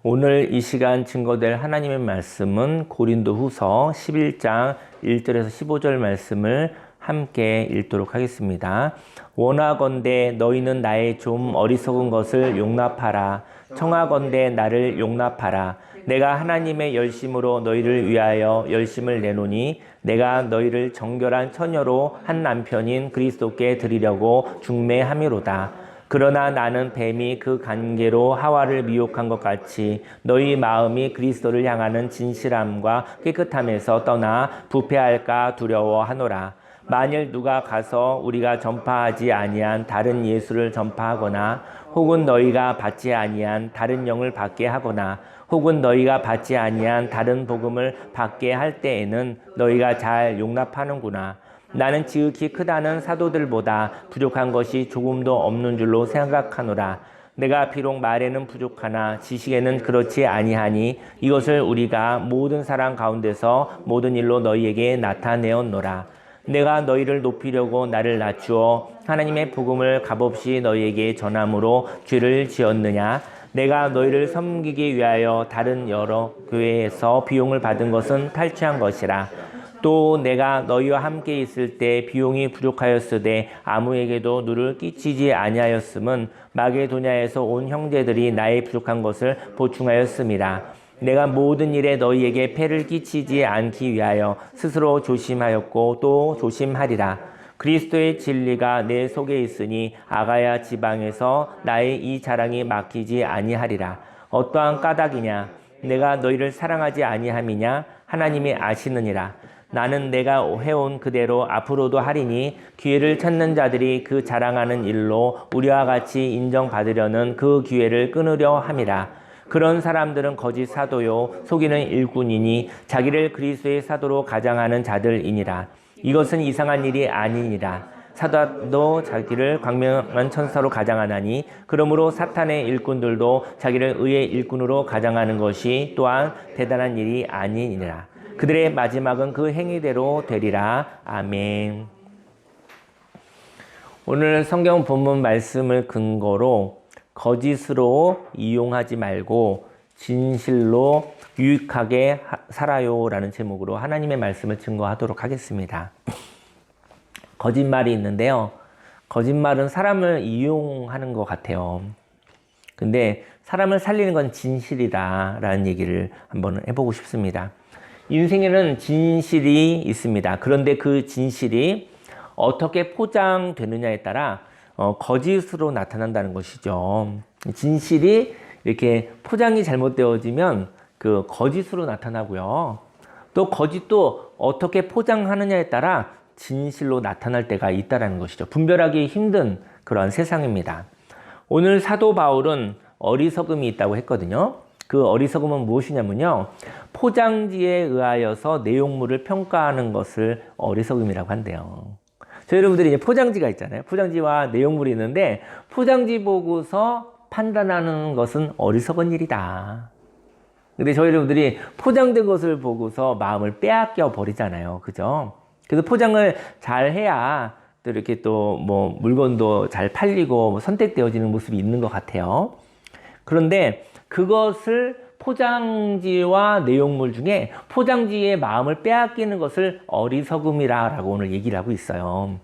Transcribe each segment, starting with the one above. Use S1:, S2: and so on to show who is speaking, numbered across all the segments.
S1: 오늘 이 시간 증거될 하나님의 말씀은 고린도후서 11장 1절에서 15절 말씀을 함께 읽도록 하겠습니다. 원하건대 너희는 나의 좀 어리석은 것을 용납하라. 청하건대 나를 용납하라. 내가 하나님의 열심으로 너희를 위하여 열심을 내노니 내가 너희를 정결한 처녀로 한 남편인 그리스도께 드리려고 중매함이로다. 그러나 나는 뱀이 그 관계로 하와를 미혹한 것 같이 너희 마음이 그리스도를 향하는 진실함과 깨끗함에서 떠나 부패할까 두려워하노라. 만일 누가 가서 우리가 전파하지 아니한 다른 예수를 전파하거나 혹은 너희가 받지 아니한 다른 영을 받게 하거나 혹은 너희가 받지 아니한 다른 복음을 받게 할 때에는 너희가 잘 용납하는구나. 나는 지극히 크다는 사도들보다 부족한 것이 조금도 없는 줄로 생각하노라. 내가 비록 말에는 부족하나 지식에는 그렇지 아니하니 이것을 우리가 모든 사람 가운데서 모든 일로 너희에게 나타내었노라. 내가 너희를 높이려고 나를 낮추어 하나님의 복음을 값없이 너희에게 전함으로 죄를 지었느냐? 내가 너희를 섬기기 위하여 다른 여러 교회에서 비용을 받은 것은 탈취한 것이라. 또 내가 너희와 함께 있을 때 비용이 부족하였으되 아무에게도 누를 끼치지 아니하였음은 마게도냐에서 온 형제들이 나의 부족한 것을 보충하였음이라. 내가 모든 일에 너희에게 폐를 끼치지 않기 위하여 스스로 조심하였고 또 조심하리라. 그리스도의 진리가 내 속에 있으니 아가야 지방에서 나의 이 자랑이 막히지 아니하리라. 어떠한 까닭이냐? 내가 너희를 사랑하지 아니함이냐? 하나님이 아시느니라. 나는 내가 해온 그대로 앞으로도 하리니 기회를 찾는 자들이 그 자랑하는 일로 우리와 같이 인정받으려는 그 기회를 끊으려 함이라. 그런 사람들은 거짓 사도요 속이는 일꾼이니 자기를 그리스도의 사도로 가장하는 자들이니라. 이것은 이상한 일이 아니니라. 사도도 자기를 광명한 천사로 가장하나니 그러므로 사탄의 일꾼들도 자기를 의의 일꾼으로 가장하는 것이 또한 대단한 일이 아니니라. 그들의 마지막은 그 행위대로 되리라. 아멘. 오늘 성경 본문 말씀을 근거로 거짓으로 이용하지 말고 진실로 유익하게 살아요 라는 제목으로 하나님의 말씀을 증거하도록 하겠습니다. 거짓말이 있는데요. 거짓말은 사람을 이용하는 것 같아요. 근데 사람을 살리는 건 진실이다 라는 얘기를 한번 해보고 싶습니다. 인생에는 진실이 있습니다. 그런데 그 진실이 어떻게 포장되느냐에 따라 거짓으로 나타난다는 것이죠. 진실이 이렇게 포장이 잘못되어지면 그 거짓으로 나타나고요. 또 거짓도 어떻게 포장하느냐에 따라 진실로 나타날 때가 있다는 것이죠. 분별하기 힘든 그런 세상입니다. 오늘 사도 바울은 어리석음이 있다고 했거든요. 그 어리석음은 무엇이냐면요. 포장지에 의하여서 내용물을 평가하는 것을 어리석음이라고 한대요. 저희 여러분들이 이제 포장지가 있잖아요. 포장지와 내용물이 있는데 포장지 보고서 판단하는 것은 어리석은 일이다. 근데 저희 여러분들이 포장된 것을 보고서 마음을 빼앗겨 버리잖아요. 그죠? 그래서 포장을 잘 해야 또 이렇게 또 뭐 물건도 잘 팔리고 선택되어지는 모습이 있는 것 같아요. 그런데 그것을 포장지와 내용물 중에 포장지의 마음을 빼앗기는 것을 어리석음이라고 오늘 얘기를 하고 있어요.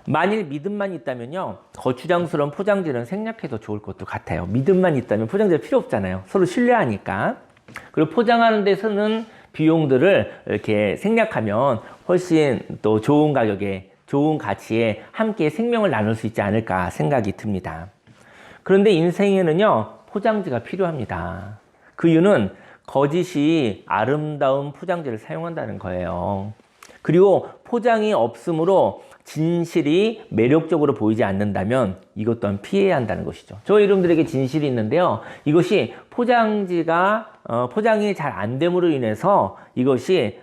S1: 만일 믿음만 있다면요. 거추장스러운 포장지는 생략해도 좋을 것도 같아요. 믿음만 있다면 포장지가 필요 없잖아요. 서로 신뢰하니까. 그리고 포장하는 데 쓰는 비용들을 이렇게 생략하면 훨씬 또 좋은 가격에, 좋은 가치에 함께 생명을 나눌 수 있지 않을까 생각이 듭니다. 그런데 인생에는요, 포장지가 필요합니다. 그 이유는 거짓이 아름다운 포장지를 사용한다는 거예요. 그리고 포장이 없으므로 진실이 매력적으로 보이지 않는다면 이것 또한 피해야 한다는 것이죠. 저희 여러분들에게 진실이 있는데요. 이것이 포장이 잘 안 됨으로 인해서 이것이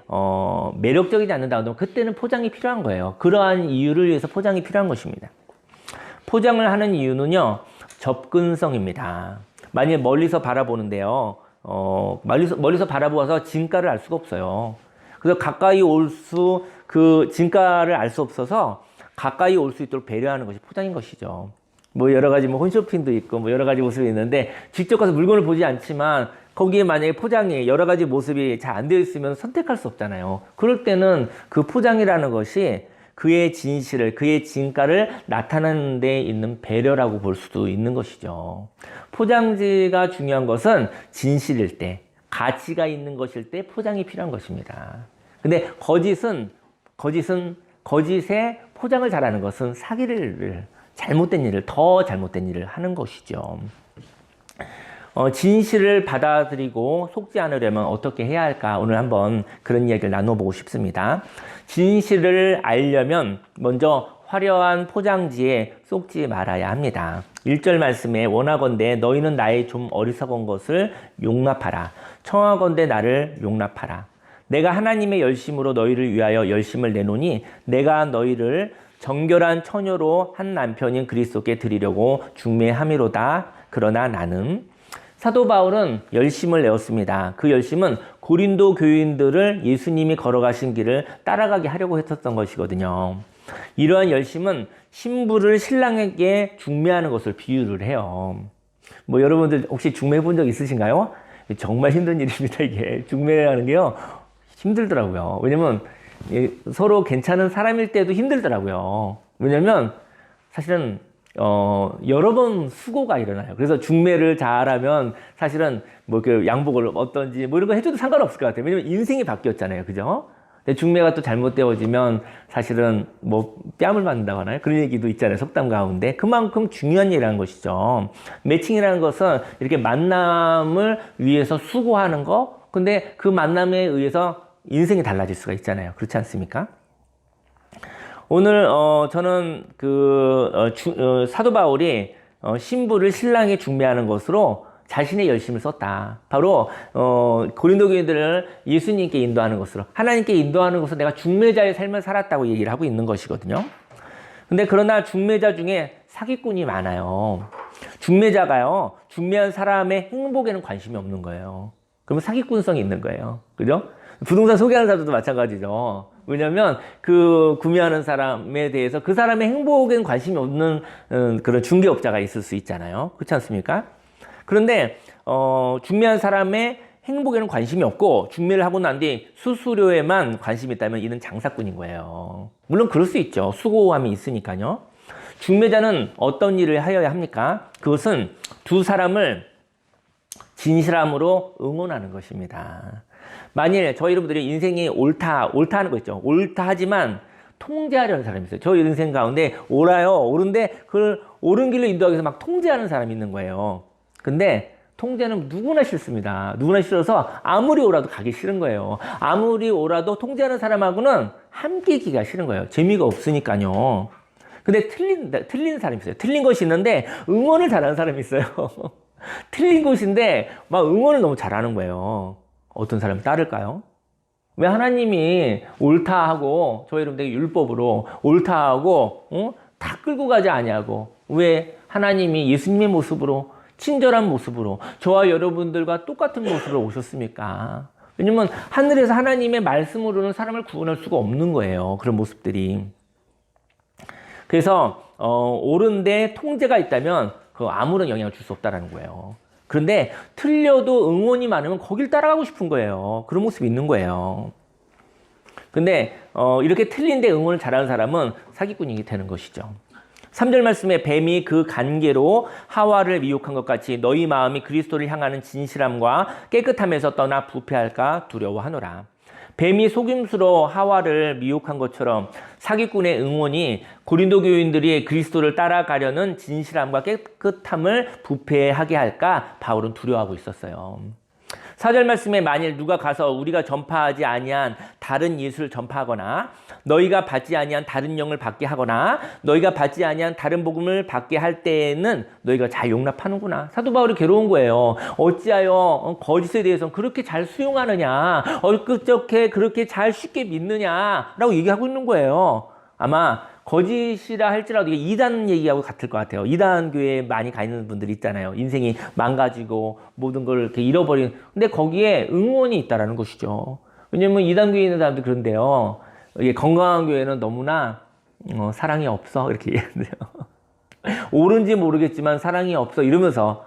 S1: 매력적이지 않는다. 그때는 포장이 필요한 거예요. 그러한 이유를 위해서 포장이 필요한 것입니다. 포장을 하는 이유는요. 접근성입니다. 만약에 멀리서 바라보는데요. 멀리서 바라보아서 진가를 알 수가 없어요. 그래서 가까이 그 진가를 알 수 없어서 가까이 올 수 있도록 배려하는 것이 포장인 것이죠. 뭐 여러 가지 뭐 홈쇼핑도 있고 뭐 여러 가지 모습이 있는데 직접 가서 물건을 보지 않지만 거기에 만약에 포장이 여러 가지 모습이 잘 안 되어 있으면 선택할 수 없잖아요. 그럴 때는 그 포장이라는 것이 그의 진실을, 그의 진가를 나타내는 데 있는 배려라고 볼 수도 있는 것이죠. 포장지가 중요한 것은 진실일 때, 가치가 있는 것일 때 포장이 필요한 것입니다. 근데 거짓의 포장을 잘하는 것은 사기를, 잘못된 일을, 더 잘못된 일을 하는 것이죠. 진실을 받아들이고 속지 않으려면 어떻게 해야 할까? 오늘 한번 그런 이야기를 나눠보고 싶습니다. 진실을 알려면 먼저 화려한 포장지에 속지 말아야 합니다. 1절 말씀에 원하건대 너희는 나의 좀 어리석은 것을 용납하라. 청하건대 나를 용납하라. 내가 하나님의 열심으로 너희를 위하여 열심을 내노니 내가 너희를 정결한 처녀로 한 남편인 그리스도께 드리려고 중매함이로다. 그러나 나는 사도 바울은 열심을 내었습니다. 그 열심은 고린도 교인들을 예수님이 걸어가신 길을 따라가게 하려고 했었던 것이거든요. 이러한 열심은 신부를 신랑에게 중매하는 것을 비유를 해요. 뭐 여러분들 혹시 중매해 본 적 있으신가요? 정말 힘든 일입니다. 이게 중매하는 게요 힘들더라고요. 왜냐면 서로 괜찮은 사람일 때도 힘들더라고요. 왜냐면 사실은 여러 번 수고가 일어나요. 그래서 중매를 잘하면 사실은 뭐 그 양복을 어떤지 뭐 이런 거 해줘도 상관없을 것 같아요. 왜냐면 인생이 바뀌었잖아요. 그죠? 근데 중매가 또 잘못되어지면 사실은 뭐 뺨을 맞는다고 하나요? 그런 얘기도 있잖아요. 속담 가운데. 그만큼 중요한 일이라는 것이죠. 매칭이라는 것은 이렇게 만남을 위해서 수고하는 거. 근데 그 만남에 의해서 인생이 달라질 수가 있잖아요. 그렇지 않습니까? 오늘 저는 사도 바울이 신부를 신랑에 중매하는 것으로 자신의 열심을 썼다. 바로 고린도 교인들을 예수님께 인도하는 것으로, 하나님께 인도하는 것으로 내가 중매자의 삶을 살았다고 얘기를 하고 있는 것이거든요. 근데 그러나 중매자 중에 사기꾼이 많아요. 중매자가요, 중매한 사람의 행복에는 관심이 없는 거예요. 그러면 사기꾼성이 있는 거예요. 그죠? 부동산 소개하는 사람도 마찬가지죠. 왜냐면 그 구매하는 사람에 대해서 그 사람의 행복에는 관심이 없는 그런 중개업자가 있을 수 있잖아요. 그렇지 않습니까? 그런데 중매한 사람의 행복에는 관심이 없고 중매를 하고 난 뒤 수수료에만 관심이 있다면 이는 장사꾼인 거예요. 물론 그럴 수 있죠. 수고함이 있으니까요. 중매자는 어떤 일을 하여야 합니까? 그것은 두 사람을 진실함으로 응원하는 것입니다. 만일 저희 여러분들이 인생이 옳다 하는 거 있죠. 옳다 하지만 통제하려는 사람이 있어요. 저희 인생 가운데 옳은데 그걸 옳은 길로 인도하기 위해서 막 통제하는 사람이 있는 거예요. 근데 통제는 누구나 싫습니다. 누구나 싫어서 아무리 옳아도 가기 싫은 거예요. 아무리 옳아도 통제하는 사람하고는 함께 있기가 싫은 거예요. 재미가 없으니까요. 근데 틀린 사람이 있어요. 틀린 것이 있는데 응원을 잘하는 사람이 있어요. 틀린 것인데 막 응원을 너무 잘하는 거예요. 어떤 사람이 따를까요? 왜 하나님이 옳다 하고 저희 여러분들에게 율법으로 옳다 하고 다 끌고 가지 아니하고 왜 하나님이 예수님의 모습으로 친절한 모습으로 저와 여러분들과 똑같은 모습으로 오셨습니까? 왜냐면 하늘에서 하나님의 말씀으로는 사람을 구원할 수가 없는 거예요. 그런 모습들이. 그래서 옳은데 통제가 있다면 그 아무런 영향을 줄 수 없다는 거예요. 그런데 틀려도 응원이 많으면 거길 따라가고 싶은 거예요. 그런 모습이 있는 거예요. 근데 이렇게 틀린데 응원을 잘하는 사람은 사기꾼이 되는 것이죠. 3절 말씀에 뱀이 그 간계로 하와를 미혹한 것 같이 너희 마음이 그리스도를 향하는 진실함과 깨끗함에서 떠나 부패할까 두려워하노라. 뱀이 속임수로 하와를 미혹한 것처럼 사기꾼의 응원이 고린도 교인들이 그리스도를 따라가려는 진실함과 깨끗함을 부패하게 할까 바울은 두려워하고 있었어요. 4절 말씀에 만일 누가 가서 우리가 전파하지 아니한 다른 예수를 전파하거나 너희가 받지 아니한 다른 영을 받게 하거나 너희가 받지 아니한 다른 복음을 받게 할 때에는 너희가 잘 용납하는구나. 사도 바울이 괴로운 거예요. 어찌하여 거짓에 대해서는 그렇게 잘 수용하느냐, 어떻게 그렇게 잘 쉽게 믿느냐라고 얘기하고 있는 거예요. 아마 거짓이라 할지라도 이게 이단 얘기하고 같을 것 같아요. 이단 교회에 많이 가 있는 분들이 있잖아요. 인생이 망가지고 모든 걸 이렇게 잃어버린. 근데 거기에 응원이 있다라는 것이죠. 왜냐면 이단 교회에 있는 사람들 그런데요. 이게 건강한 교회는 너무나 사랑이 없어 이렇게 얘기하는데요. 옳은지 모르겠지만 사랑이 없어 이러면서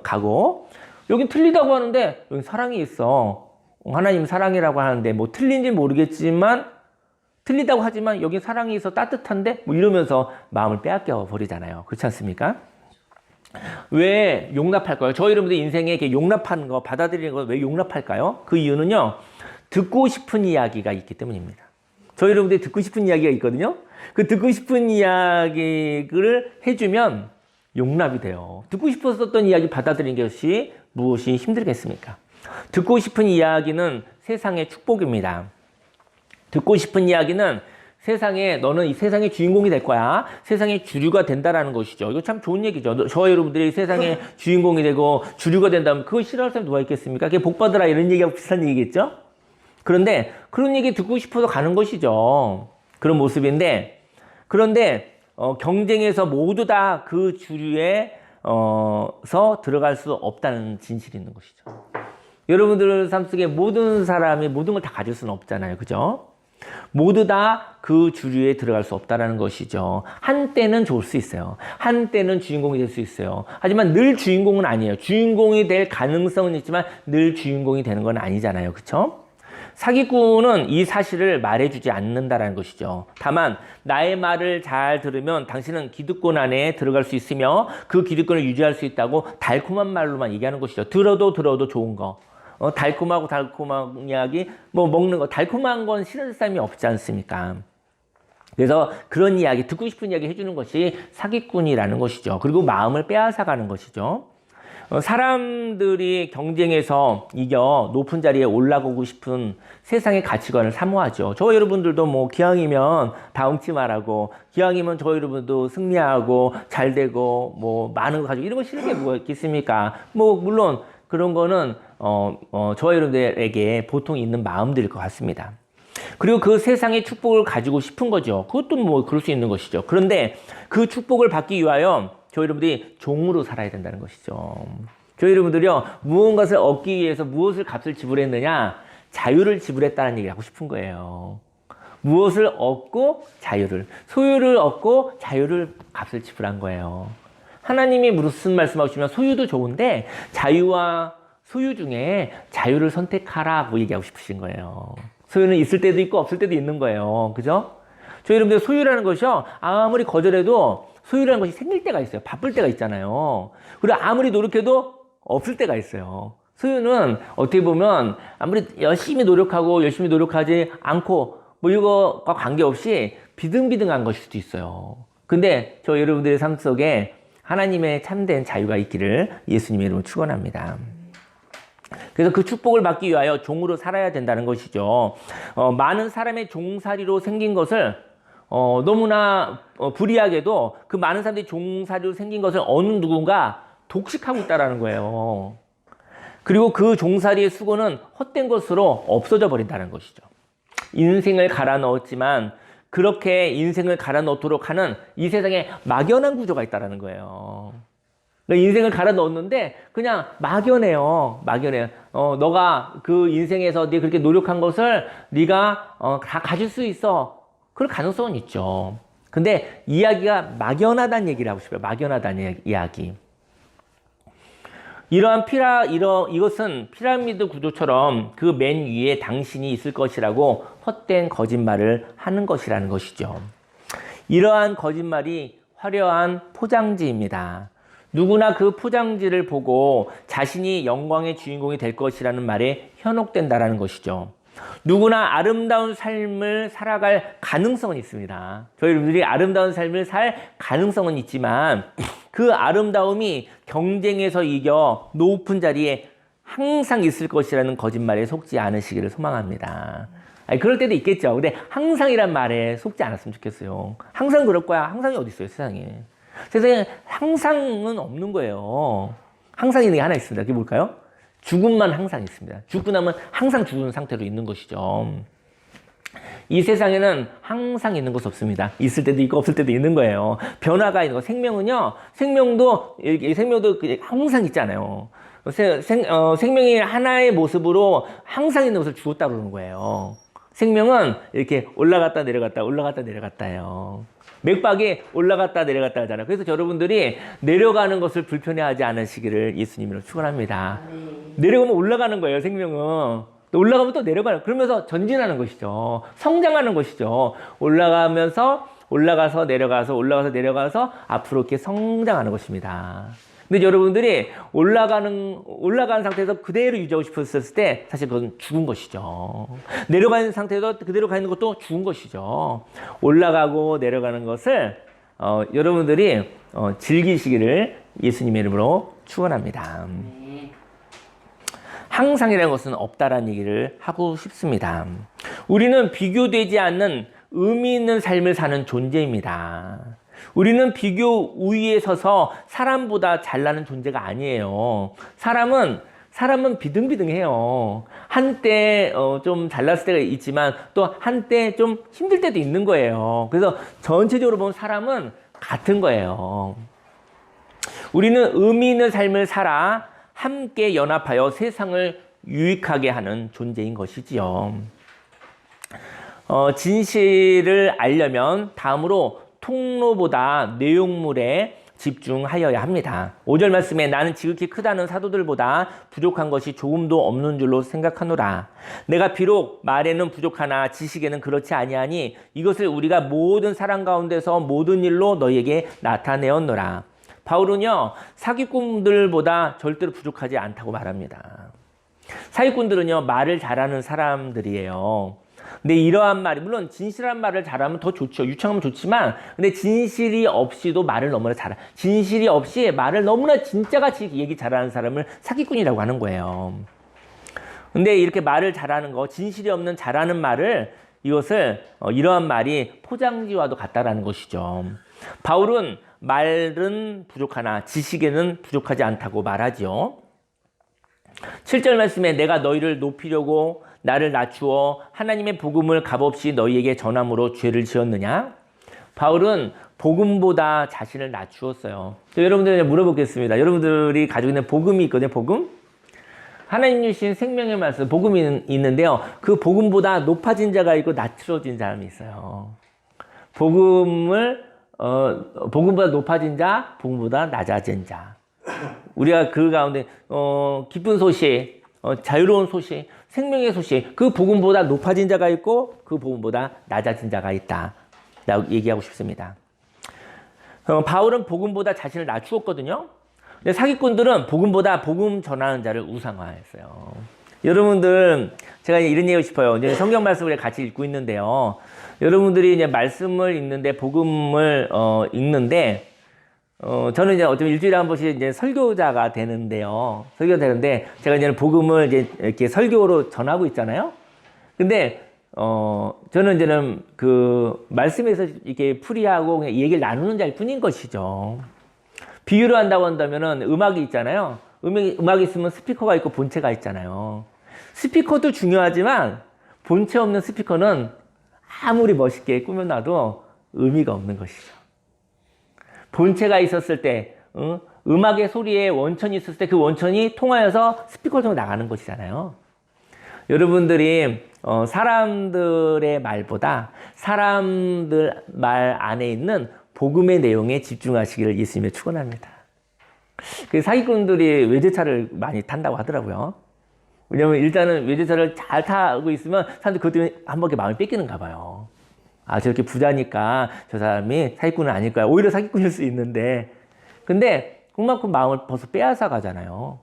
S1: 가고, 여긴 틀리다고 하는데 여기 사랑이 있어. 하나님 사랑이라고 하는데 뭐 틀린지 모르겠지만 틀리다고 하지만 여기 사랑이 있어 따뜻한데 뭐 이러면서 마음을 빼앗겨 버리잖아요. 그렇지 않습니까? 왜 용납할까요? 저희 여러분들 인생에 이렇게 용납하는 거, 받아들이는 거 왜 용납할까요? 그 이유는요, 듣고 싶은 이야기가 있기 때문입니다. 저희 여러분들이 듣고 싶은 이야기가 있거든요. 그 듣고 싶은 이야기를 해주면 용납이 돼요. 듣고 싶었던 이야기 받아들이는 것이 무엇이 힘들겠습니까? 듣고 싶은 이야기는 세상의 축복입니다. 듣고 싶은 이야기는 세상에, 너는 이 세상의 주인공이 될 거야. 세상의 주류가 된다라는 것이죠. 이거 참 좋은 얘기죠. 저희 여러분들이 세상의 주인공이 되고 주류가 된다면 그거 싫어할 사람 누가 있겠습니까? 그게 복 받으라 이런 얘기하고 비슷한 얘기겠죠? 그런데 그런 얘기 듣고 싶어서 가는 것이죠. 그런 모습인데, 그런데 경쟁에서 모두 다 그 주류에 서 들어갈 수 없다는 진실이 있는 것이죠. 여러분들 삶 속에 모든 사람이 모든 걸 다 가질 수는 없잖아요. 그죠? 모두 다 그 주류에 들어갈 수 없다는 것이죠. 한때는 좋을 수 있어요. 한때는 주인공이 될 수 있어요. 하지만 늘 주인공은 아니에요. 주인공이 될 가능성은 있지만 늘 주인공이 되는 건 아니잖아요. 그렇죠? 사기꾼은 이 사실을 말해주지 않는다는 것이죠. 다만 나의 말을 잘 들으면 당신은 기득권 안에 들어갈 수 있으며 그 기득권을 유지할 수 있다고 달콤한 말로만 얘기하는 것이죠. 들어도 좋은 거. 달콤하고 달콤한 이야기, 뭐 먹는 거, 달콤한 건 싫은 사람이 없지 않습니까? 그래서 그런 이야기, 듣고 싶은 이야기 해주는 것이 사기꾼이라는 것이죠. 그리고 마음을 빼앗아가는 것이죠. 사람들이 경쟁에서 이겨 높은 자리에 올라가고 싶은 세상의 가치관을 사모하죠. 저 여러분들도 뭐 기왕이면 다음치 말하고, 기왕이면 저 여러분도 승리하고 잘 되고 뭐 많은 거 가지고 이런 거 싫은 게 뭐가 있겠습니까? 뭐 물론 그런 거는 저 여러분들에게 보통 있는 마음들일 것 같습니다. 그리고 그 세상의 축복을 가지고 싶은 거죠. 그것도 뭐 그럴 수 있는 것이죠. 그런데 그 축복을 받기 위하여 저희 여러분들이 종으로 살아야 된다는 것이죠. 저희 여러분들이요, 무언가를 얻기 위해서 무엇을 값을 지불했느냐? 자유를 지불했다는 얘기를 하고 싶은 거예요. 무엇을 얻고 자유를, 소유를 얻고 자유를 값을 지불한 거예요. 하나님이 무슨 말씀하시면 소유도 좋은데 자유와 소유 중에 자유를 선택하라고 얘기하고 싶으신 거예요. 소유는 있을 때도 있고 없을 때도 있는 거예요. 그죠? 저희 여러분들 소유라는 것이요, 아무리 거절해도 소유라는 것이 생길 때가 있어요. 바쁠 때가 있잖아요. 그리고 아무리 노력해도 없을 때가 있어요. 소유는 어떻게 보면 아무리 열심히 노력하고 열심히 노력하지 않고 뭐 이거와 관계없이 비등비등한 것일 수도 있어요. 근데 저 여러분들의 삶 속에 하나님의 참된 자유가 있기를 예수님의 이름으로 축원합니다. 그래서 그 축복을 받기 위하여 종으로 살아야 된다는 것이죠. 많은 사람의 종살이로 생긴 것을 너무나 불이하게도 그 많은 사람들이 종살이로 생긴 것을 어느 누군가 독식하고 있다는 거예요. 그리고 그 종살이의 수고는 헛된 것으로 없어져 버린다는 것이죠. 인생을 갈아 넣었지만 그렇게 인생을 갈아 넣도록 하는 이 세상에 막연한 구조가 있다는 거예요. 그러니까 인생을 갈아 넣었는데 그냥 막연해요. 막연해요. 너가 그 인생에서 네가 그렇게 노력한 것을 네가 다 가질 수 있어. 그럴 가능성은 있죠. 근데 이야기가 막연하다는 얘기를 하고 싶어요. 막연하다는 이야기. 이것은 피라미드 구조처럼 그 맨 위에 당신이 있을 것이라고 헛된 거짓말을 하는 것이라는 것이죠. 이러한 거짓말이 화려한 포장지입니다. 누구나 그 포장지를 보고 자신이 영광의 주인공이 될 것이라는 말에 현혹된다는 것이죠. 누구나 아름다운 삶을 살아갈 가능성은 있습니다. 저희 여러분들이 아름다운 삶을 살 가능성은 있지만 그 아름다움이 경쟁에서 이겨 높은 자리에 항상 있을 것이라는 거짓말에 속지 않으시기를 소망합니다. 그럴 때도 있겠죠. 근데 항상이란 말에 속지 않았으면 좋겠어요. 항상 그럴 거야. 항상이 어디 있어요, 세상에. 세상에 항상은 없는 거예요. 항상 있는 게 하나 있습니다. 그게 뭘까요? 죽음만 항상 있습니다. 죽고 나면 항상 죽은 상태로 있는 것이죠. 이 세상에는 항상 있는 것이 없습니다. 있을 때도 있고 없을 때도 있는 거예요. 변화가 있는 거. 생명은요, 생명도 항상 있잖아요. 생명이 하나의 모습으로 항상 있는 것을 죽었다고 그러는 거예요. 생명은 이렇게 올라갔다 내려갔다 올라갔다 내려갔다요. 맥박이 올라갔다 내려갔다 하잖아요. 그래서 여러분들이 내려가는 것을 불편해하지 않으시기를 예수님으로 축원합니다. 내려가면 올라가는 거예요, 생명은. 또 올라가면 또 내려가요. 그러면서 전진하는 것이죠. 성장하는 것이죠. 올라가서 내려가서 앞으로 이렇게 성장하는 것입니다. 근데 여러분들이 올라가는 상태에서 그대로 유지하고 싶었을 때 사실 그건 죽은 것이죠. 내려가는 상태에서 그대로 가 있는 것도 죽은 것이죠. 올라가고 내려가는 것을 여러분들이 즐기시기를 예수님의 이름으로 축원합니다. 항상이라는 것은 없다라는 얘기를 하고 싶습니다. 우리는 비교되지 않는 의미 있는 삶을 사는 존재입니다. 우리는 비교 우위에 서서 사람보다 잘나는 존재가 아니에요. 사람은 비등비등해요. 한때 좀 잘났을 때가 있지만 또 한때 좀 힘들 때도 있는 거예요. 그래서 전체적으로 보면 사람은 같은 거예요. 우리는 의미 있는 삶을 살아 함께 연합하여 세상을 유익하게 하는 존재인 것이지요. 진실을 알려면 다음으로 통로보다 내용물에 집중하여야 합니다. 5절 말씀에 나는 지극히 크다는 사도들보다 부족한 것이 조금도 없는 줄로 생각하노라. 내가 비록 말에는 부족하나 지식에는 그렇지 아니하니 이것을 우리가 모든 사람 가운데서 모든 일로 너희에게 나타내었노라. 바울은요, 사기꾼들보다 절대로 부족하지 않다고 말합니다. 사기꾼들은요, 말을 잘하는 사람들이에요. 근데 이러한 말이, 물론 진실한 말을 잘하면 더 좋죠. 유창하면 좋지만, 근데 진실이 없이도 말을 너무나 진실이 없이 말을 너무나 진짜같이 얘기 잘하는 사람을 사기꾼이라고 하는 거예요. 근데 이렇게 말을 잘하는 거, 진실이 없는 잘하는 말을, 이러한 말이 포장지와도 같다라는 것이죠. 바울은 말은 부족하나 지식에는 부족하지 않다고 말하지요. 7절 말씀에 내가 너희를 높이려고 나를 낮추어 하나님의 복음을 값없이 너희에게 전함으로 죄를 지었느냐? 바울은 복음보다 자신을 낮추었어요. 여러분들 물어보겠습니다. 여러분들이 가지고 있는 복음이 있거든요. 복음? 하나님 주신 생명의 말씀, 복음이 있는데요. 그 복음보다 높아진 자가 있고 낮추어진 사람이 있어요. 복음보다 높아진 자, 복음보다 낮아진 자. 우리가 그 가운데 기쁜 소식, 자유로운 소식, 생명의 소식, 그 복음보다 높아진 자가 있고 그 복음보다 낮아진 자가 있다 라고 얘기하고 싶습니다. 바울은 복음보다 자신을 낮추었거든요. 근데 사기꾼들은 복음보다 복음 전하는 자를 우상화했어요. 여러분들, 제가 이런 얘기하고 싶어요. 이제 성경 말씀을 같이 읽고 있는데요. 여러분들이 이제 말씀을 읽는데, 복음을 읽는데, 저는 이제 어쩌면 일주일에 한 번씩 이제 설교자가 되는데요. 제가 이제 복음을 이제 이렇게 설교로 전하고 있잖아요. 근데, 저는 이제는 그 말씀에서 이렇게 풀이하고 그냥 얘기를 나누는 자일 뿐인 것이죠. 비유를 한다고 한다면은 음악이 있잖아요. 음악이 있으면 스피커가 있고 본체가 있잖아요. 스피커도 중요하지만 본체 없는 스피커는 아무리 멋있게 꾸며놔도 의미가 없는 것이죠. 본체가 있었을 때, 음악의 소리에 원천이 있었을 때 그 원천이 통하여서 스피커를 통해 나가는 것이잖아요. 여러분들이 사람들의 말보다 사람들 말 안에 있는 복음의 내용에 집중하시기를 예수님의 축원합니다. 그 사기꾼들이 외제차를 많이 탄다고 하더라고요. 왜냐면 일단은 외제차를 잘 타고 있으면 사람들이 그것 때문에 한 번에 마음이 뺏기는가 봐요. 아, 저렇게 부자니까 저 사람이 사기꾼은 아닐 거야. 오히려 사기꾼일 수 있는데. 근데 그만큼 마음을 벌써 빼앗아 가잖아요.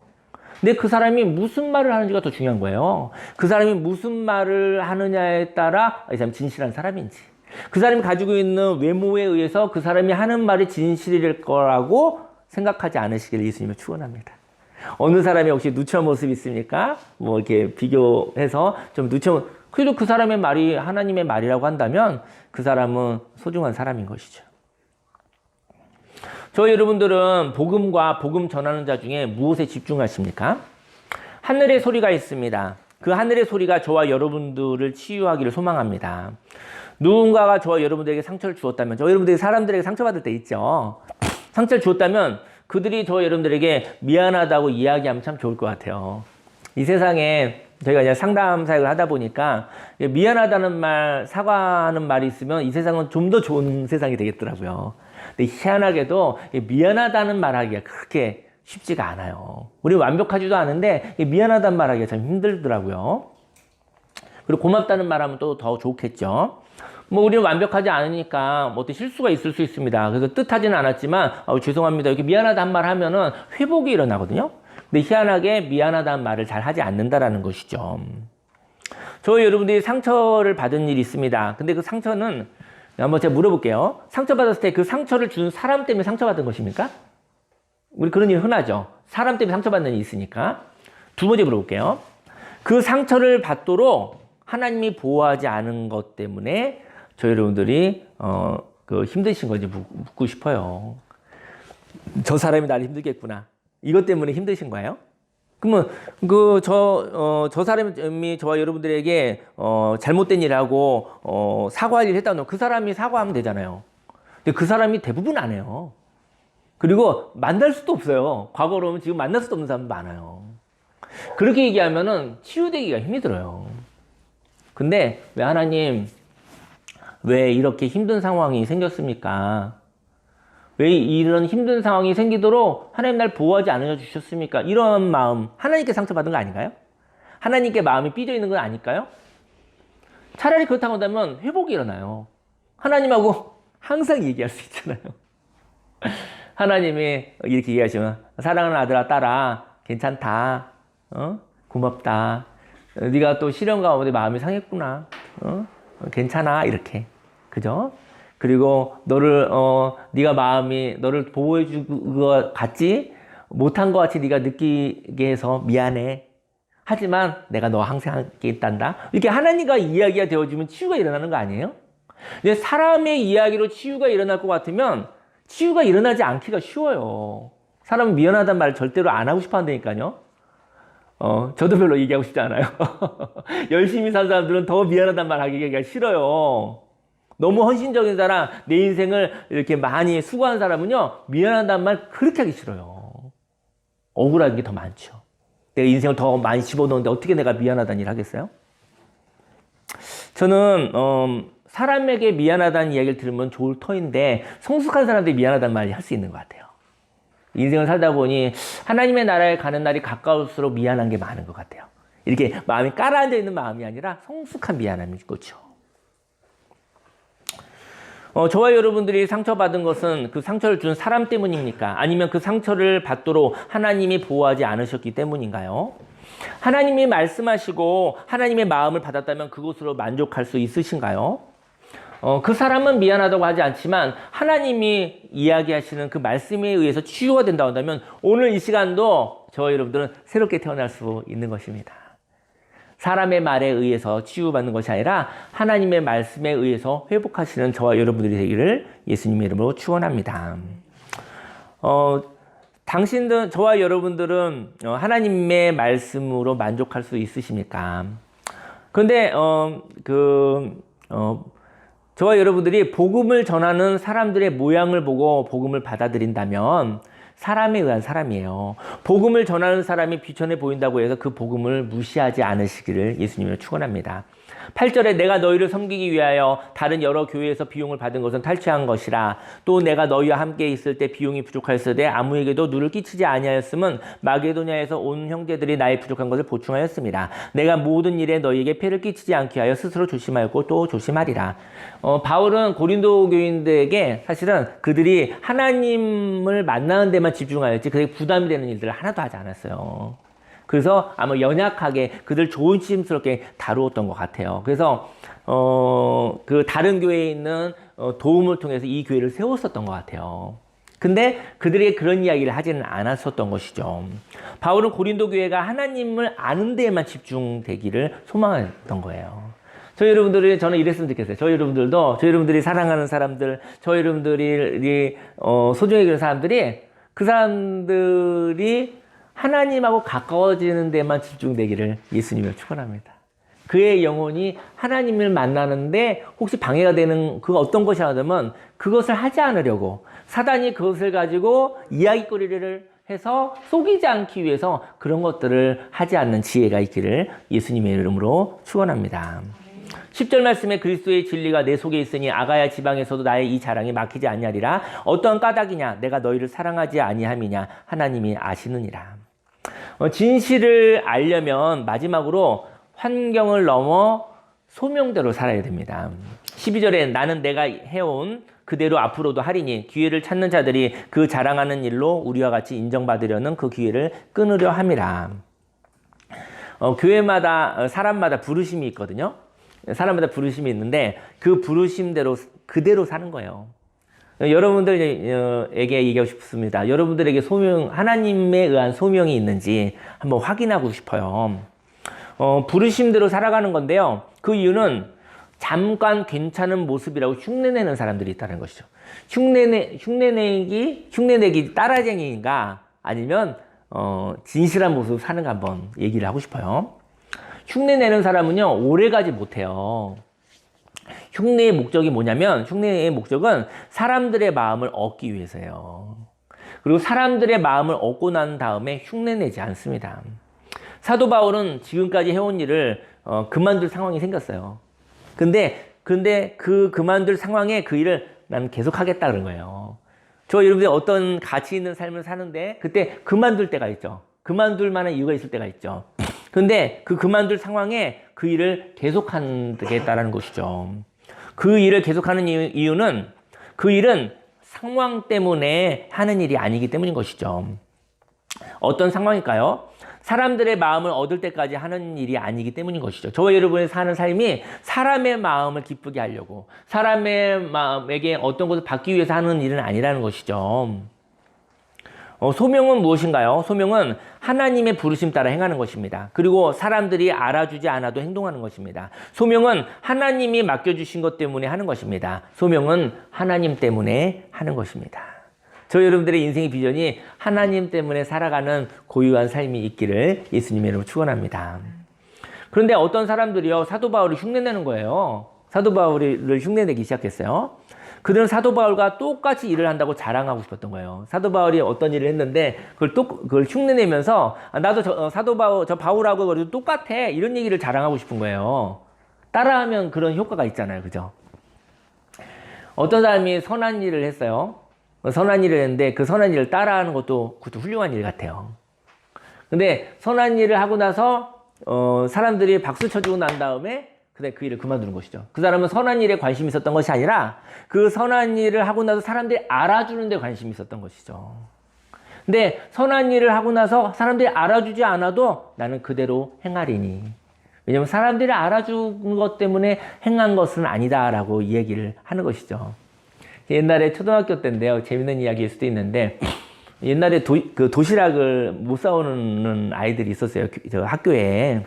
S1: 근데 그 사람이 무슨 말을 하는지가 더 중요한 거예요. 그 사람이 무슨 말을 하느냐에 따라 이 사람이 진실한 사람인지, 그 사람이 가지고 있는 외모에 의해서 그 사람이 하는 말이 진실일 거라고 생각하지 않으시길 예수님을 축원합니다. 어느 사람이 혹시 누추한 모습이 있습니까? 뭐 이렇게 비교해서 좀 누추한, 그래도 그 사람의 말이 하나님의 말이라고 한다면 그 사람은 소중한 사람인 것이죠. 저희 여러분들은 복음과 복음 전하는 자 중에 무엇에 집중하십니까? 하늘의 소리가 있습니다. 그 하늘의 소리가 저와 여러분들을 치유하기를 소망합니다. 누군가가 저와 여러분들에게 상처를 주었다면, 저와 여러분들이 사람들에게 상처받을 때 있죠. 상처를 주었다면 그들이 저와 여러분들에게 미안하다고 이야기하면 참 좋을 것 같아요. 이 세상에 저희가 이제 상담 사역을 하다 보니까 미안하다는 말, 사과하는 말이 있으면 이 세상은 좀 더 좋은 세상이 되겠더라고요. 근데 희한하게도 미안하다는 말하기가 그렇게 쉽지가 않아요. 우리 완벽하지도 않은데 미안하다는 말하기가 참 힘들더라고요. 그리고 고맙다는 말하면 또 더 좋겠죠. 뭐 우리는 완벽하지 않으니까 뭐 어떤 실수가 있을 수 있습니다. 그래서 뜻하지는 않았지만 죄송합니다 이렇게 미안하다는 말 하면은 회복이 일어나거든요. 근데 희한하게 미안하다는 말을 잘 하지 않는다라는 것이죠. 저희 여러분들이 상처를 받은 일이 있습니다. 근데 그 상처는 한번 제가 물어볼게요. 상처받았을 때 그 상처를 준 사람 때문에 상처받은 것입니까? 우리 그런 일 흔하죠. 사람 때문에 상처받는 일이 있으니까. 두 번째 물어볼게요. 그 상처를 받도록 하나님이 보호하지 않은 것 때문에 저희 여러분들이 그 힘드신 건지 묻고 싶어요. 저 사람이 나를 힘들겠구나. 이것 때문에 힘드신 거예요? 그러면 저 사람이 저와 여러분들에게 잘못된 일하고 사과할 일을 했다면 그 사람이 사과하면 되잖아요. 근데 그 사람이 대부분 안 해요. 그리고 만날 수도 없어요. 과거로 오면 지금 만날 수도 없는 사람도 많아요. 그렇게 얘기하면은 치유되기가 힘이 들어요. 근데 왜 하나님 왜 이렇게 힘든 상황이 생겼습니까? 왜 이런 힘든 상황이 생기도록 하나님 날 보호하지 않으셔 주셨습니까? 이런 마음 하나님께 상처받은 거 아닌가요? 하나님께 마음이 삐져 있는 건 아닐까요? 차라리 그렇다고 한다면 회복이 일어나요. 하나님하고 항상 얘기할 수 있잖아요. 하나님이 이렇게 얘기하시면 사랑하는 아들아 딸아 괜찮다. 고맙다. 네가 또 시련 가운데 마음이 상했구나. 괜찮아 이렇게. 그죠? 그리고 네가 마음이 너를 보호해 줄 것 같지 못한 것 같이 네가 느끼게 해서 미안해. 하지만 내가 너와 항상 함께 있단다. 이렇게 하나님과 이야기가 되어지면 치유가 일어나는 거 아니에요? 근데 사람의 이야기로 치유가 일어날 것 같으면 치유가 일어나지 않기가 쉬워요. 사람은 미안하다는 말을 절대로 안 하고 싶어 한다니까요. 저도 별로 얘기하고 싶지 않아요. 열심히 산 사람들은 더 미안하다는 말 하기가 싫어요. 너무 헌신적인 사람, 내 인생을 이렇게 많이 수고한 사람은요, 미안하다는 말 그렇게 하기 싫어요. 억울한 게 더 많죠. 내가 인생을 더 많이 집어넣는데 어떻게 내가 미안하다는 일을 하겠어요? 저는, 사람에게 미안하다는 이야기를 들으면 좋을 터인데, 성숙한 사람들이 미안하다는 말을 할 수 있는 것 같아요. 인생을 살다 보니 하나님의 나라에 가는 날이 가까울수록 미안한 게 많은 것 같아요. 이렇게 마음이 깔아앉아 있는 마음이 아니라 성숙한 미안함인 거죠. 저와 여러분들이 상처받은 것은 그 상처를 준 사람 때문입니까? 아니면 그 상처를 받도록 하나님이 보호하지 않으셨기 때문인가요? 하나님이 말씀하시고 하나님의 마음을 받았다면 그것으로 만족할 수 있으신가요? 그 사람은 미안하다고 하지 않지만 하나님이 이야기하시는 그 말씀에 의해서 치유가 된다고 한다면 오늘 이 시간도 저와 여러분들은 새롭게 태어날 수 있는 것입니다. 사람의 말에 의해서 치유받는 것이 아니라 하나님의 말씀에 의해서 회복하시는 저와 여러분들이 되기를 예수님의 이름으로 축원합니다. 저와 여러분들은 하나님의 말씀으로 만족할 수 있으십니까? 그런데 저와 여러분들이 복음을 전하는 사람들의 모양을 보고 복음을 받아들인다면 사람에 의한 사람이에요. 복음을 전하는 사람이 비천해 보인다고 해서 그 복음을 무시하지 않으시기를 예수님을 축원합니다. 8절에 내가 너희를 섬기기 위하여 다른 여러 교회에서 비용을 받은 것은 탈취한 것이라. 또 내가 너희와 함께 있을 때 비용이 부족하였으되 아무에게도 누를 끼치지 아니하였음은 마게도냐에서 온 형제들이 나의 부족한 것을 보충하였습니다. 내가 모든 일에 너희에게 폐를 끼치지 않게 하여 스스로 조심하였고 또 조심하리라. 바울은 고린도 교인들에게 사실은 그들이 하나님을 만나는 데만 집중하였지 그들에게 부담이 되는 일들을 하나도 하지 않았어요. 그래서 아마 연약하게 그들 조심스럽게 다루었던 것 같아요. 그래서 그 다른 교회에 있는 도움을 통해서 이 교회를 세웠었던 것 같아요. 근데 그들에게 그런 이야기를 하지는 않았었던 것이죠. 바울은 고린도 교회가 하나님을 아는 데에만 집중되기를 소망했던 거예요. 저는 이랬으면 좋겠어요. 저희 여러분들이 사랑하는 사람들, 저희 여러분들이 소중히 여기는 사람들이 그 사람들이 하나님하고 가까워지는 데만 집중되기를 예수님을 축원합니다. 그의 영혼이 하나님을 만나는데 혹시 방해가 되는 그 어떤 것이 하다면 그것을 하지 않으려고 사단이 그것을 가지고 이야기거리를 해서 속이지 않기 위해서 그런 것들을 하지 않는 지혜가 있기를 예수님의 이름으로 축원합니다. 10절 말씀에 그리스도의 진리가 내 속에 있으니 아가야 지방에서도 나의 이 자랑이 막히지 아니하리라. 어떠한 까닭이냐 내가 너희를 사랑하지 아니함이냐 하나님이 아시느니라. 진실을 알려면 마지막으로 환경을 넘어 소명대로 살아야 됩니다. 12절에 나는 내가 해온 그대로 앞으로도 하리니 기회를 찾는 자들이 그 자랑하는 일로 우리와 같이 인정받으려는 그 기회를 끊으려 함이라. 교회마다 사람마다 부르심이 있거든요. 사람마다 부르심이 있는데 그 부르심대로 그대로 사는 거예요. 여러분들에게 얘기하고 싶습니다. 여러분들에게 하나님에 의한 소명이 있는지 한번 확인하고 싶어요. 부르심대로 살아가는 건데요. 그 이유는 잠깐 괜찮은 모습이라고 흉내내는 사람들이 있다는 것이죠. 흉내내기 따라쟁이인가 아니면 진실한 모습 사는가 한번 얘기를 하고 싶어요. 흉내내는 사람은요 오래가지 못해요. 흉내의 목적이 뭐냐면 흉내의 목적은 사람들의 마음을 얻기 위해서예요. 그리고 사람들의 마음을 얻고 난 다음에 흉내내지 않습니다. 사도 바울은 지금까지 해온 일을 그만둘 상황이 생겼어요. 근데 그 그만둘 상황에 그 일을 난 계속하겠다 그런 거예요. 저 여러분들 어떤 가치 있는 삶을 사는데 그때 그만둘 때가 있죠. 그만둘 만한 이유가 있을 때가 있죠. 근데 그 그만둘 상황에 그 일을 계속하겠다라는 것이죠. 그 일을 계속하는 이유는 그 일은 상황 때문에 하는 일이 아니기 때문인 것이죠. 어떤 상황일까요? 사람들의 마음을 얻을 때까지 하는 일이 아니기 때문인 것이죠. 저와 여러분이 사는 삶이 사람의 마음을 기쁘게 하려고 사람의 마음에게 어떤 것을 받기 위해서 하는 일은 아니라는 것이죠. 소명은 무엇인가요? 소명은 하나님의 부르심 따라 행하는 것입니다. 그리고 사람들이 알아주지 않아도 행동하는 것입니다. 소명은 하나님이 맡겨주신 것 때문에 하는 것입니다. 소명은 하나님 때문에 하는 것입니다. 저 여러분들의 인생의 비전이 하나님 때문에 살아가는 고유한 삶이 있기를 예수님의 이름으로 축원합니다. 그런데 어떤 사람들이요 사도 바울을 흉내내는 거예요. 사도 바울을 흉내내기 시작했어요. 그들은 사도 바울과 똑같이 일을 한다고 자랑하고 싶었던 거예요. 사도 바울이 어떤 일을 했는데 그걸 흉내내면서 나도 사도 바울 저 바울하고 그래도 똑같아 이런 얘기를 자랑하고 싶은 거예요. 따라하면 그런 효과가 있잖아요, 그죠? 어떤 사람이 선한 일을 했어요. 선한 일을 했는데 그 선한 일을 따라하는 그것도 훌륭한 일 같아요. 근데 선한 일을 하고 나서 사람들이 박수 쳐주고 난 다음에 근데 그 일을 그만두는 것이죠. 그 사람은 선한 일에 관심이 있었던 것이 아니라 그 선한 일을 하고 나서 사람들이 알아주는 데 관심이 있었던 것이죠. 근데 선한 일을 하고 나서 사람들이 알아주지 않아도 나는 그대로 행하리니. 왜냐하면 사람들이 알아준 것 때문에 행한 것은 아니다라고 얘기를 하는 것이죠. 옛날에 초등학교 때인데요. 재밌는 이야기일 수도 있는데 옛날에 도시락을 못 사오는 아이들이 있었어요. 저 학교에.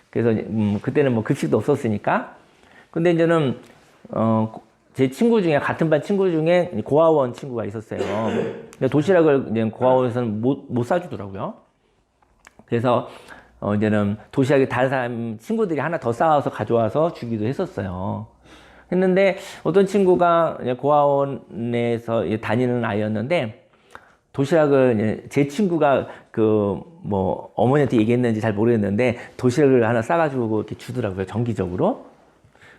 S1: 그래서 그때는 뭐 급식도 없었으니까. 근데 이제는 제 친구 중에 같은 반 친구 중에 고아원 친구가 있었어요. 근데 도시락을 이제 고아원에서는 못 사주더라고요. 그래서 이제는 도시락에 다른 사람 친구들이 하나 더 싸와서 가져와서 주기도 했었어요. 했는데 어떤 친구가 고아원에서 다니는 아이였는데 도시락을 제 친구가 뭐 어머니한테 얘기했는지 잘 모르겠는데 도시락을 하나 싸가지고 이렇게 주더라고요, 정기적으로.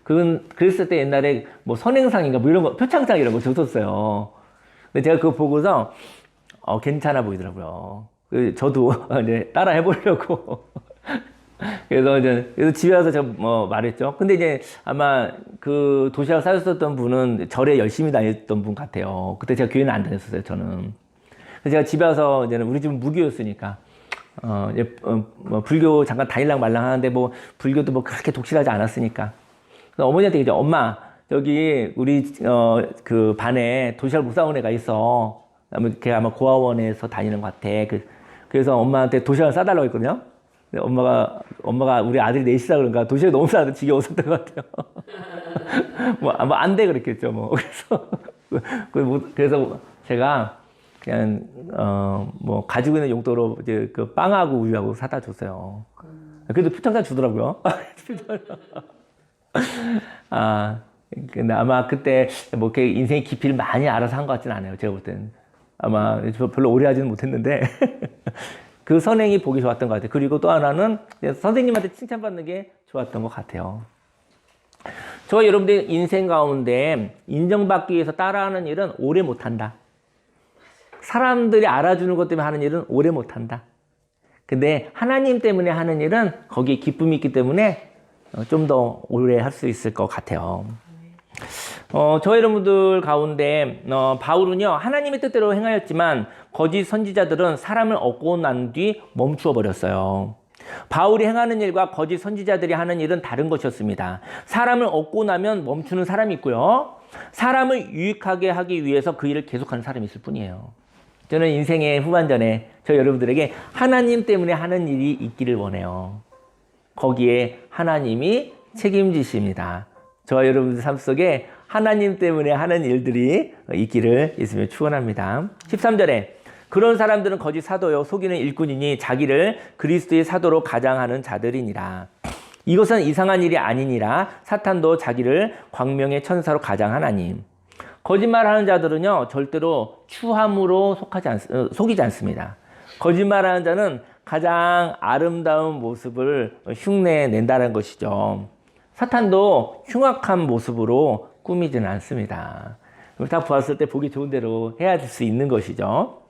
S1: 그랬을 때 옛날에 뭐 선행상인가 뭐 이런 거 표창장 이런 거 줬었어요. 근데 제가 그거 보고서 괜찮아 보이더라고요. 저도 이제 따라 해보려고. 그래서 집에 와서 제가 말했죠. 근데 이제 아마 그 도시락 싸줬었던 분은 절에 열심히 다녔던 분 같아요. 그때 제가 교회는 안 다녔었어요, 저는. 그래서 제가 집에 와서 이제는 우리 집은 무교였으니까, 뭐 불교 잠깐 다닐랑 말랑 하는데 뭐 불교도 뭐 그렇게 독실하지 않았으니까. 그래서 어머니한테 이제 엄마, 여기 우리 그 반에 도시락 못 사온 애가 있어. 걔 아마 고아원에서 다니는 것 같아. 그래서 엄마한테 도시락을 싸달라고 했거든요. 엄마가 우리 아들이 넷이다 그런가 도시락이 너무 싸서 지겨웠었던 것 같아요. 뭐 안 돼 그랬겠죠. 뭐 그래서 제가 그냥 뭐 가지고 있는 용도로 이제 그 빵하고 우유하고 사다 줬어요. 그래도 표창장 주더라고요. 근데 아마 그때 뭐 이렇게 인생의 깊이를 많이 알아서 한 것 같지는 않아요. 제가 볼 때는. 아마 별로 오래 하지는 못했는데 그 선행이 보기 좋았던 것 같아요. 그리고 또 하나는 선생님한테 칭찬받는 게 좋았던 것 같아요. 저 여러분들 인생 가운데 인정받기 위해서 따라하는 일은 오래 못한다. 사람들이 알아주는 것 때문에 하는 일은 오래 못한다. 근데 하나님 때문에 하는 일은 거기에 기쁨이 있기 때문에 좀 더 오래 할 수 있을 것 같아요. 저 여러분들 가운데 바울은요 하나님의 뜻대로 행하였지만 거짓 선지자들은 사람을 얻고 난 뒤 멈추어 버렸어요. 바울이 행하는 일과 거짓 선지자들이 하는 일은 다른 것이었습니다. 사람을 얻고 나면 멈추는 사람이 있고요. 사람을 유익하게 하기 위해서 그 일을 계속하는 사람이 있을 뿐이에요. 저는 인생의 후반전에 저 여러분들에게 하나님 때문에 하는 일이 있기를 원해요. 거기에 하나님이 책임지십니다. 저 여러분들 삶 속에 하나님 때문에 하는 일들이 있기를 예수님을 축원합니다. 13절에 그런 사람들은 거짓 사도요 속이는 일꾼이니 자기를 그리스도의 사도로 가장하는 자들이니라. 이것은 이상한 일이 아니니라. 사탄도 자기를 광명의 천사로 가장하나니. 거짓말하는 자들은요 절대로 추함으로 속이지 않습니다. 거짓말하는 자는 가장 아름다운 모습을 흉내낸다는 것이죠. 사탄도 흉악한 모습으로 꾸미지는 않습니다. 다 보았을 때 보기 좋은 대로 해야 될 수 있는 것이죠.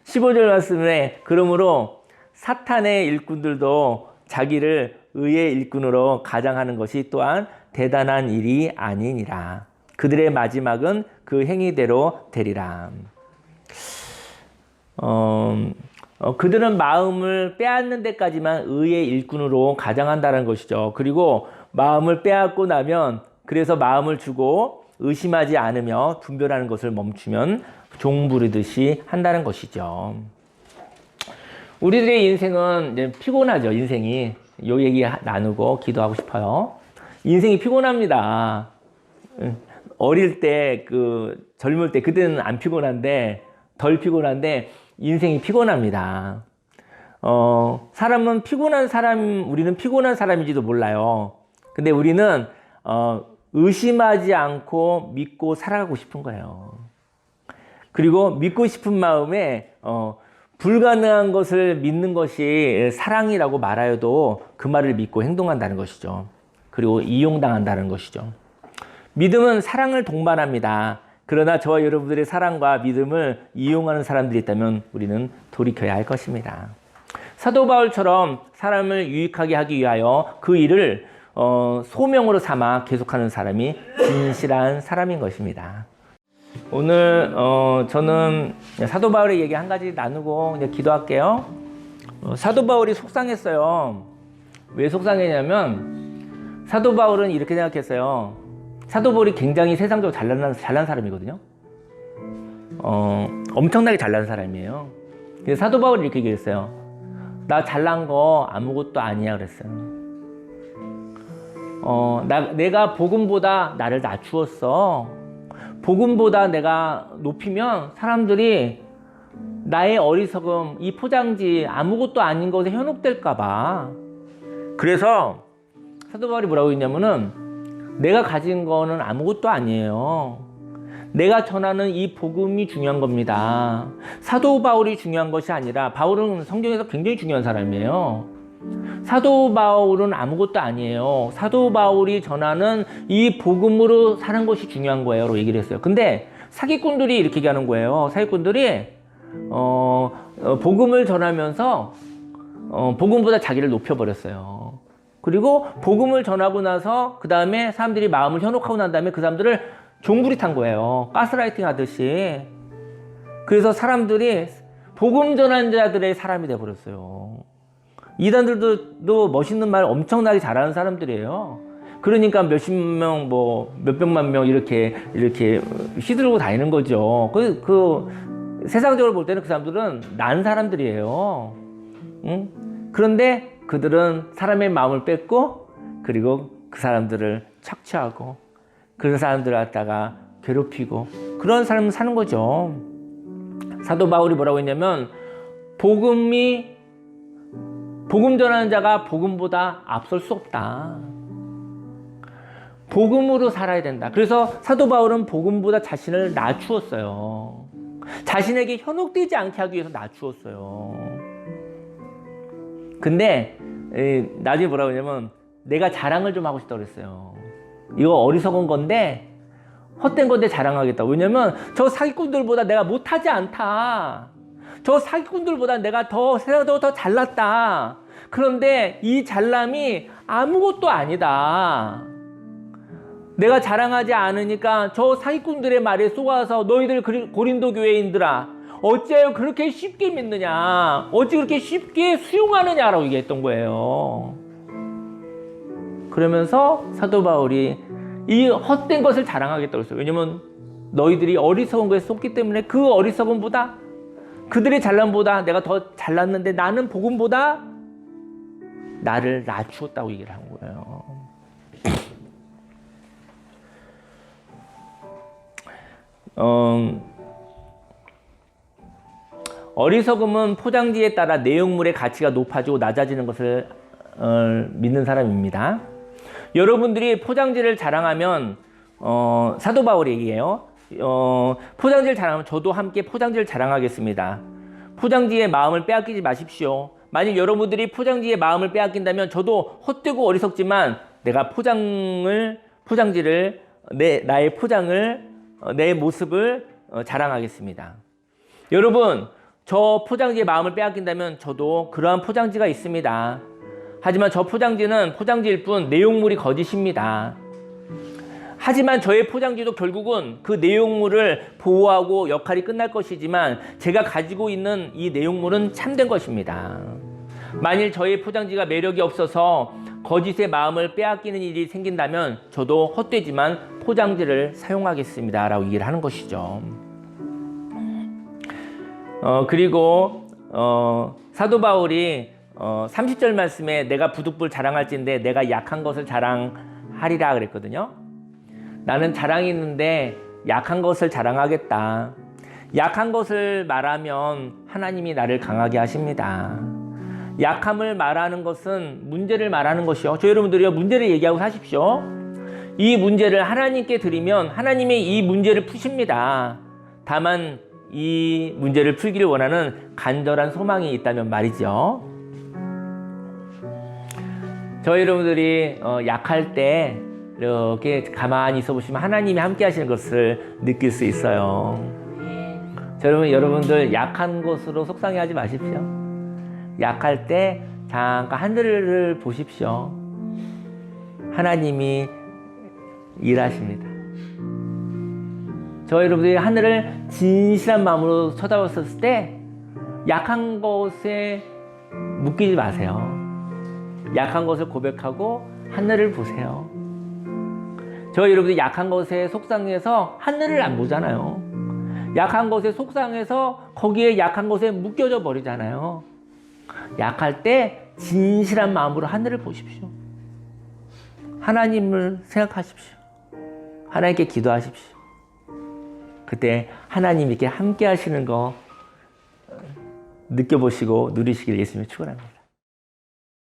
S1: 15절 말씀에 그러므로 사탄의 일꾼들도 자기를 의의 일꾼으로 가장하는 것이 또한 대단한 일이 아니니라. 그들의 마지막은 그 행위대로 되리라. 그들은 마음을 빼앗는 데까지만 의의 일꾼으로 가장한다는 것이죠. 그리고 마음을 빼앗고 나면 그래서 마음을 주고 의심하지 않으며 분별하는 것을 멈추면 종 부리듯이 한다는 것이죠. 우리들의 인생은 이제 피곤하죠. 인생이. 요 얘기 나누고 기도하고 싶어요. 인생이 피곤합니다. 어릴 때 젊을 때 그때는 안 피곤한데 덜 피곤한데 인생이 피곤합니다. 사람은 우리는 피곤한 사람인지도 몰라요. 근데 우리는 의심하지 않고 믿고 살아가고 싶은 거예요. 그리고 믿고 싶은 마음에 불가능한 것을 믿는 것이 사랑이라고 말하여도 그 말을 믿고 행동한다는 것이죠. 그리고 이용당한다는 것이죠. 믿음은 사랑을 동반합니다. 그러나 저와 여러분들의 사랑과 믿음을 이용하는 사람들이 있다면 우리는 돌이켜야 할 것입니다. 사도 바울처럼 사람을 유익하게 하기 위하여 그 일을 소명으로 삼아 계속하는 사람이 진실한 사람인 것입니다. 오늘 저는 사도 바울의 얘기 한 가지 나누고 이제 기도할게요. 사도 바울이 속상했어요. 왜 속상했냐면 사도 바울은 이렇게 생각했어요. 사도 바울이 굉장히 세상적으로 잘난 사람이거든요. 엄청나게 잘난 사람이에요. 그래서 사도 바울이 이렇게 얘기했어요. 나 잘난 거 아무것도 아니야 그랬어요. 내가 복음보다 나를 낮추었어. 복음보다 내가 높이면 사람들이 나의 어리석음, 이 포장지 아무것도 아닌 것에 현혹될까 봐. 그래서 사도 바울이 뭐라고 했냐면은 내가 가진 거는 아무것도 아니에요. 내가 전하는 이 복음이 중요한 겁니다. 사도 바울이 중요한 것이 아니라 바울은 성경에서 굉장히 중요한 사람이에요. 사도 바울은 아무것도 아니에요. 사도 바울이 전하는 이 복음으로 사는 것이 중요한 거예요. 라고 얘기를 했어요. 근데 사기꾼들이 이렇게 얘기하는 거예요. 사기꾼들이 복음을 전하면서 복음보다 자기를 높여버렸어요. 그리고 복음을 전하고 나서 그 다음에 사람들이 마음을 현혹하고 난 다음에 그 사람들을 종부릿한 거예요. 가스라이팅 하듯이. 그래서 사람들이 복음 전한 자들의 사람이 돼버렸어요. 이단들도 멋있는 말 엄청나게 잘하는 사람들이에요. 그러니까 몇십 명, 몇백만 명 이렇게 휘두르고 다니는 거죠. 세상적으로 볼 때는 그 사람들은 난 사람들이에요. 응? 그런데 그들은 사람의 마음을 뺏고 그리고 그 사람들을 착취하고 그 사람들을 갖다가 괴롭히고 그런 삶을 사는 거죠. 사도 바울이 뭐라고 했냐면 복음 전하는 자가 복음보다 앞설 수 없다. 복음으로 살아야 된다. 그래서 사도 바울은 복음보다 자신을 낮추었어요. 자신에게 현혹되지 않게 하기 위해서 낮추었어요. 근데 나중에 뭐라고 하냐면 내가 자랑을 좀 하고 싶다고 그랬어요. 이거 어리석은 건데 헛된 건데 자랑하겠다. 왜냐면 저 사기꾼들보다 내가 못하지 않다. 저 사기꾼들보다 내가 더 잘났다. 그런데 이 잘남이 아무것도 아니다. 내가 자랑하지 않으니까 저 사기꾼들의 말에 속아서 너희들 고린도 교회인들아 어찌하여 그렇게 쉽게 믿느냐, 어찌 그렇게 쉽게 수용하느냐라고 얘기했던 거예요. 그러면서 사도 바울이 이 헛된 것을 자랑하겠다고 했어요. 왜냐면 너희들이 어리석은 것에 속기 때문에 그 어리석음보다, 그들의 잘남보다 내가 더 잘났는데 나는 복음보다 나를 낮추었다고 얘기를 한 거예요. 어리석음은 포장지에 따라 내용물의 가치가 높아지고 낮아지는 것을 믿는 사람입니다. 여러분들이 포장지를 자랑하면 사도 바울이 얘기해요. 포장지를 자랑하면 저도 함께 포장지를 자랑하겠습니다. 포장지의 마음을 빼앗기지 마십시오. 만약 여러분들이 포장지의 마음을 빼앗긴다면 저도 헛되고 어리석지만 내가 포장지를 나의 포장을 내 모습을 자랑하겠습니다. 여러분, 저 포장지의 마음을 빼앗긴다면 저도 그러한 포장지가 있습니다. 하지만 저 포장지는 포장지일 뿐 내용물이 거짓입니다. 하지만 저의 포장지도 결국은 그 내용물을 보호하고 역할이 끝날 것이지만 제가 가지고 있는 이 내용물은 참된 것입니다. 만일 저의 포장지가 매력이 없어서 거짓의 마음을 빼앗기는 일이 생긴다면 저도 헛되지만 포장지를 사용하겠습니다 라고 얘기를 하는 것이죠. 그리고 사도 바울이 30절 말씀에 내가 부득불 자랑할진대 내가 약한 것을 자랑하리라 그랬거든요. 나는 자랑이 있는데 약한 것을 자랑하겠다. 약한 것을 말하면 하나님이 나를 강하게 하십니다. 약함을 말하는 것은 문제를 말하는 것이요. 저 여러분들이요, 문제를 얘기하고 사십시오. 이 문제를 하나님께 드리면 하나님이 이 문제를 푸십니다. 다만 이 문제를 풀기를 원하는 간절한 소망이 있다면 말이죠. 저 여러분들이 약할 때 이렇게 가만히 있어 보시면 하나님이 함께 하시는 것을 느낄 수 있어요. 여러분들 약한 것으로 속상해하지 마십시오. 약할 때 잠깐 하늘을 보십시오. 하나님이 일하십니다. 저 여러분들이 하늘을 진실한 마음으로 쳐다봤을 때 약한 것에 묶이지 마세요. 약한 것을 고백하고 하늘을 보세요. 저 여러분들이 약한 것에 속상해서 하늘을 안 보잖아요. 약한 것에 속상해서 거기에 약한 것에 묶여져 버리잖아요. 약할 때 진실한 마음으로 하늘을 보십시오. 하나님을 생각하십시오. 하나님께 기도하십시오. 그때 하나님께 함께 하시는 거 느껴보시고 누리시길 예수님이 축원합니다.